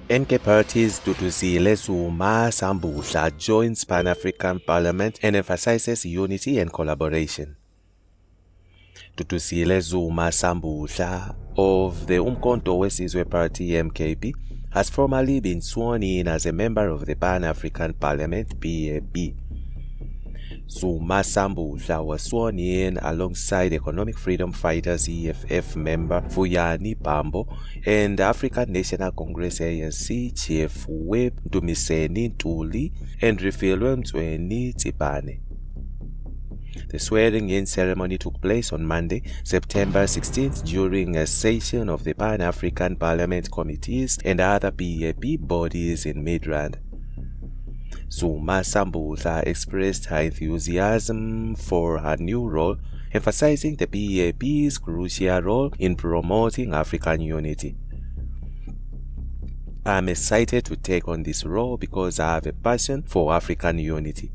NK Party's Duduzile Zuma-Sambudla joins Pan-African Parliament and emphasizes unity and collaboration. Duduzile Zuma-Sambudla of the Umkhonto WeSizwe Party MKP has formally been sworn in as a member of the Pan-African Parliament PAP. Zuma-Sambudla was sworn in alongside Economic Freedom Fighters EFF member Vuyani Pambo and African National Congress ANC Chief Whip Mdumiseni Ntuli and Refilwe Mtsweni-Tsipane. The swearing-in ceremony took place on Monday, September 16th during a session of the Pan-African Parliament Committees and other PAP bodies in Midrand. Zuma-Sambudla expressed her enthusiasm for her new role, emphasizing the PAP's crucial role in promoting African unity. "I'm excited to take on this role because I have a passion for African unity.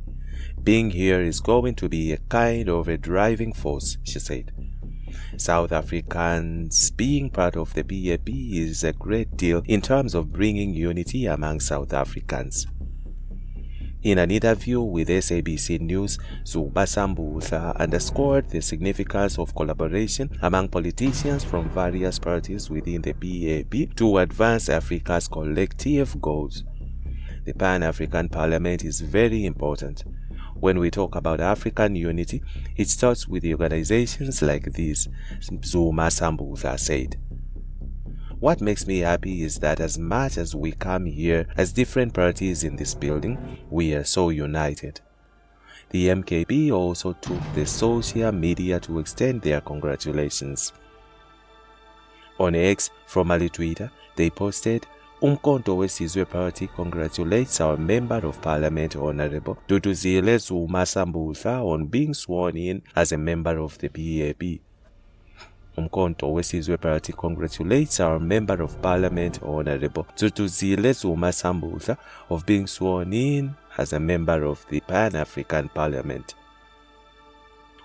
Being here is going to be a kind of a driving force," she said. "South Africans being part of the PAP is a great deal in terms of bringing unity among South Africans." In an interview with SABC News, Zuma-Sambudla underscored the significance of collaboration among politicians from various parties within the PAP to advance Africa's collective goals. "The Pan-African Parliament is very important. When we talk about African unity, it starts with organizations like these," Zuma-Sambudla said. "What makes me happy is that as much as we come here as different parties in this building, we are so united." The MKP also took the social media to extend their congratulations. On X, formerly Twitter, they posted, "Umkhonto WeSizwe Party congratulates our Member of Parliament Honorable Duduzile Zuma-Sambudla on being sworn in as a member of the PAP. Umkhonto WeSizwe Party congratulates our Member of Parliament Honorable Duduzile Zuma-Sambudla of being sworn in as a member of the Pan-African Parliament."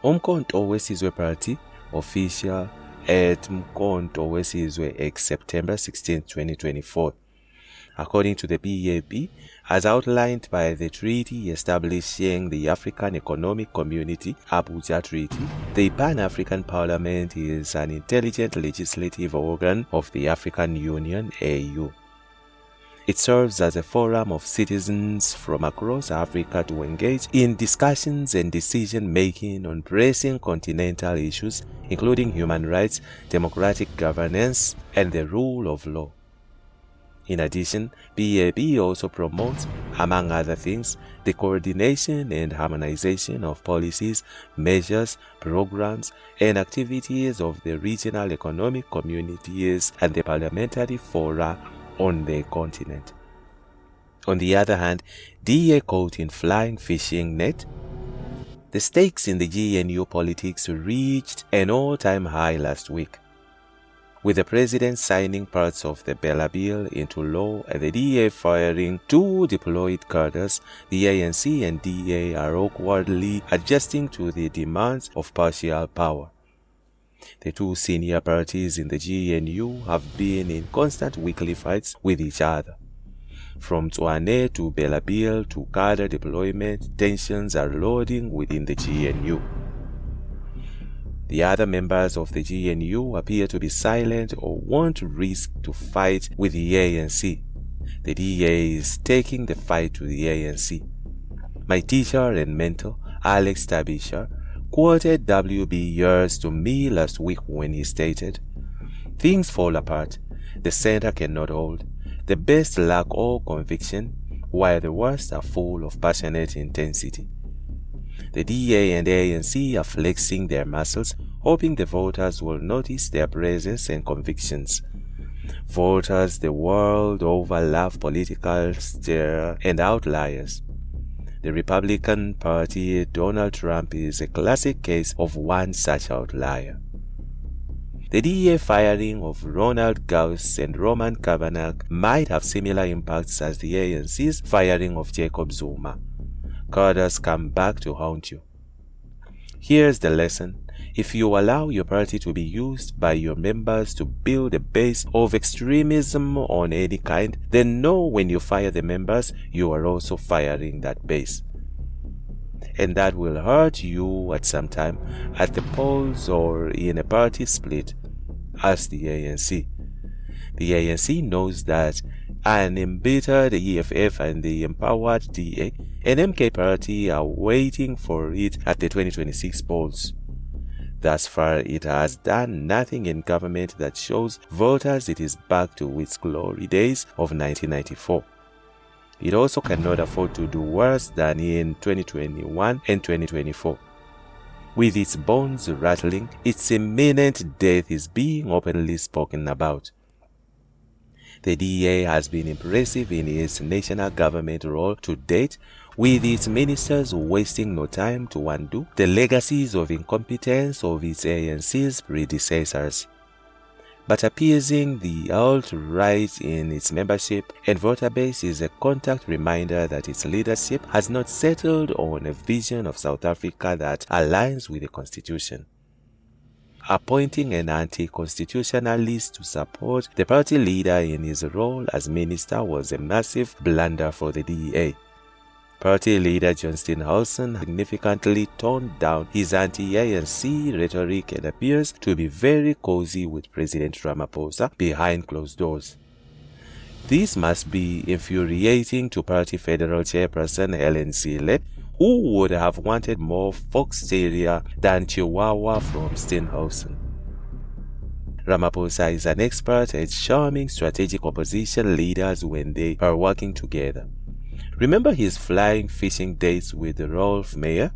Umkhonto WeSizwe Party official at Umkhonto WeSizwe X September 16, 2024. According to the PAP, as outlined by the treaty establishing the African Economic Community Abuja Treaty, the Pan-African Parliament is an intelligent legislative organ of the African Union AU. It serves as a forum of citizens from across Africa to engage in discussions and decision-making on pressing continental issues, including human rights, democratic governance, and the rule of law. In addition, PAP also promotes, among other things, the coordination and harmonization of policies, measures, programs, and activities of the regional economic communities and the parliamentary fora on the continent. On the other hand, DA caught in flying fishing net. The stakes in the GNU politics reached an all-time high last week, with the president signing parts of the Bella Bill into law and the DA firing two deployed cadres. The ANC and DA are awkwardly adjusting to the demands of partial power. The two senior parties in the GNU have been in constant weekly fights with each other. From Mtsweni to Bella Bill to cadre deployment, tensions are loading within the GNU. The other members of the GNU appear to be silent or want to risk to fight with the ANC. The DA is taking the fight to the ANC. My teacher and mentor, Alex Tabisha, quoted WB Years to me last week when he stated, "Things fall apart. The center cannot hold. The best lack all conviction, while the worst are full of passionate intensity." The DA and ANC are flexing their muscles, hoping the voters will notice their presence and convictions. Voters the world over love political stir and outliers. The Republican Party, Donald Trump, is a classic case of one such outlier. The DA firing of Ronald Gauss and Roman Kavanagh might have similar impacts as the ANC's firing of Jacob Zuma. Cadres come back to haunt you. Here's the lesson. If you allow your party to be used by your members to build a base of extremism on any kind, then know when you fire the members, you are also firing that base. And that will hurt you at some time at the polls or in a party split, as the ANC. The ANC knows that an embittered EFF and the empowered DA and MK party are waiting for it at the 2026 polls. Thus far, it has done nothing in government that shows voters it is back to its glory days of 1994. It also cannot afford to do worse than in 2021 and 2024. With its bones rattling, its imminent death is being openly spoken about. The DA has been impressive in its national government role to date, with its ministers wasting no time to undo the legacies of incompetence of its ANC's predecessors. But appeasing the alt-right in its membership and voter base is a contact reminder that its leadership has not settled on a vision of South Africa that aligns with the Constitution. Appointing an anti-constitutionalist to support the party leader in his role as minister was a massive blunder for the DA. Party leader John Steenhuisen significantly toned down his anti-ANC rhetoric and appears to be very cozy with President Ramaphosa behind closed doors. This must be infuriating to party federal chairperson Helen Zille, who would have wanted more fox terrier than chihuahua from Steenhuisen. Ramaphosa is an expert at charming strategic opposition leaders when they are working together. Remember his flying fishing dates with Rolf Meyer?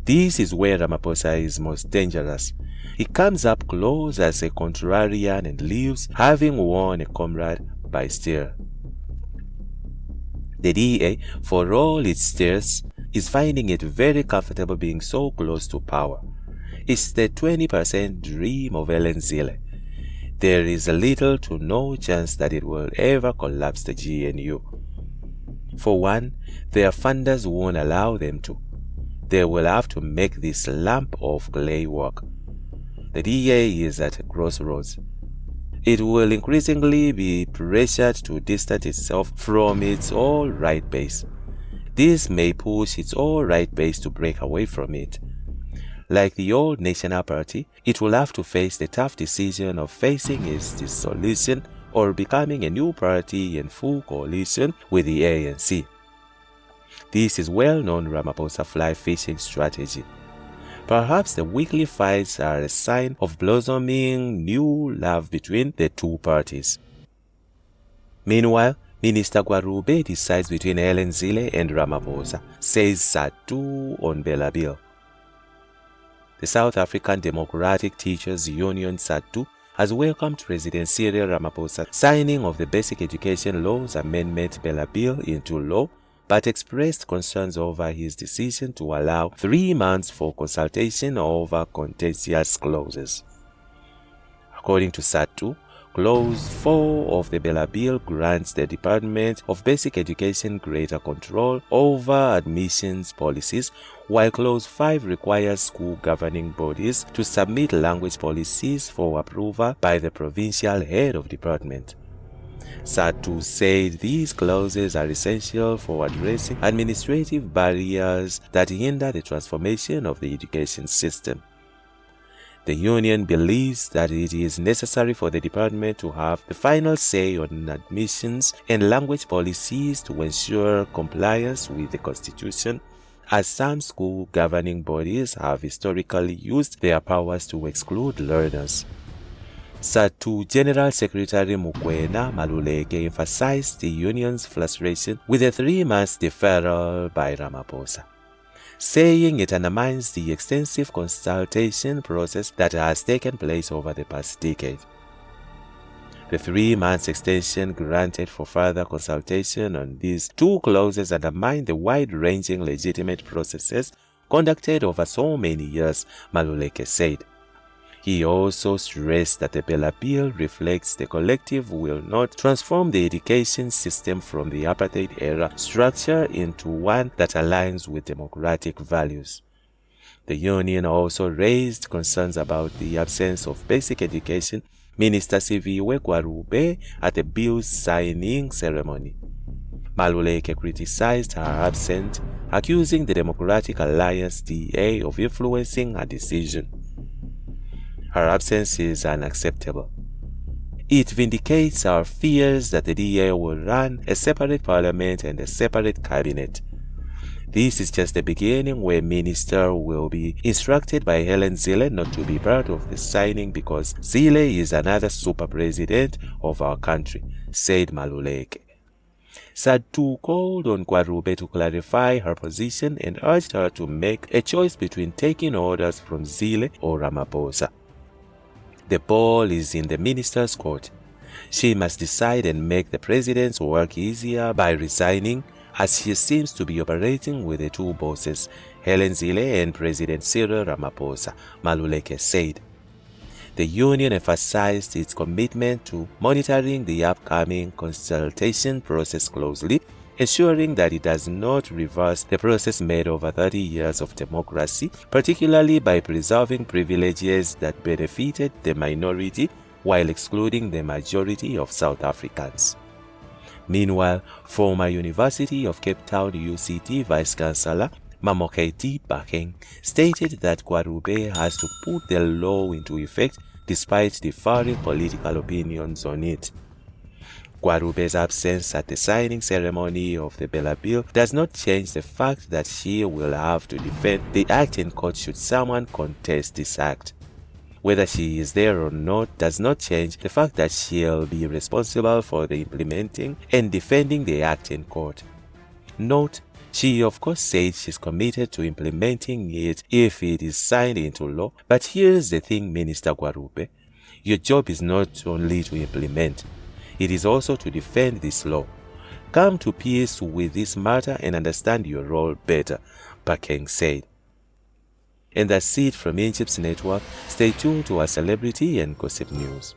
This is where Ramaphosa is most dangerous. He comes up close as a contrarian and leaves having won a comrade by steer. The DA, for all its steers, is finding it very comfortable being so close to power. It's the 20% dream of Helen Zille. There is little to no chance that it will ever collapse the GNU. For one, their funders won't allow them to. They will have to make this lump of clay work. The DA is at a crossroads. It will increasingly be pressured to distance itself from its all-right base. This may push its all-right base to break away from it. Like the old National Party, it will have to face the tough decision of facing its dissolution or becoming a new party in full coalition with the ANC. This is well-known Ramaphosa fly fishing strategy. Perhaps the weekly fights are a sign of blossoming new love between the two parties. Meanwhile, Minister Gwarube decides between Helen Zille and Ramaphosa, says SADTU on Bellabille. The South African Democratic Teachers Union SADTU has welcomed President Cyril Ramaphosa's signing of the Basic Education Laws Amendment Bill into law, but expressed concerns over his decision to allow 3 months for consultation over contentious clauses. According to SADTU, Clause 4 of the Bill grants the Department of Basic Education greater control over admissions policies, while Clause 5 requires school governing bodies to submit language policies for approval by the provincial head of department. SADTU said these clauses are essential for addressing administrative barriers that hinder the transformation of the education system. The union believes that it is necessary for the department to have the final say on admissions and language policies to ensure compliance with the Constitution, as some school governing bodies have historically used their powers to exclude learners. SADTU General Secretary Mokoena Maluleke emphasized the union's frustration with a 3-month deferral by Ramaphosa, saying it undermines the extensive consultation process that has taken place over the past decade. The 3-month extension granted for further consultation on these two clauses undermine the wide-ranging legitimate processes conducted over so many years, Maluleke said. He also stressed that the Bill reflects the collective will not transform the education system from the apartheid era structure into one that aligns with democratic values. The union also raised concerns about the absence of basic education Minister Refilwe Gwarube at the bill's signing ceremony. Maluleke criticized her absence, accusing the Democratic Alliance DA of influencing her decision. Her absence is unacceptable. It vindicates our fears that the DA will run a separate parliament and a separate cabinet. This is just the beginning, where Minister will be instructed by Helen Zille not to be part of the signing because Zille is another super president of our country, said Maluleke. Sadu called on Gwarube to clarify her position and urged her to make a choice between taking orders from Zille or Ramaphosa. The ball is in the minister's court. She must decide and make the president's work easier by resigning, as she seems to be operating with the two bosses, Helen Zille and President Cyril Ramaphosa, Maluleke said. The union emphasized its commitment to monitoring the upcoming consultation process closely, ensuring that it does not reverse the process made over 30 years of democracy, particularly by preserving privileges that benefited the minority while excluding the majority of South Africans. Meanwhile, former University of Cape Town UCT Vice-Chancellor Mamoketi Bakeng stated that Gwarube has to put the law into effect despite differing political opinions on it. Gwarube's absence at the signing ceremony of the Bella Bill does not change the fact that she will have to defend the act in court should someone contest this act. Whether she is there or not does not change the fact that she'll be responsible for the implementing and defending the act in court. Note, she of course said she's committed to implementing it if it is signed into law, but here's the thing, Minister Gwarube. Your job is not only to implement, it is also to defend this law. Come to peace with this matter and understand your role better, Bakeng said. And that's it from INJIBS Network. Stay tuned to our celebrity and gossip news.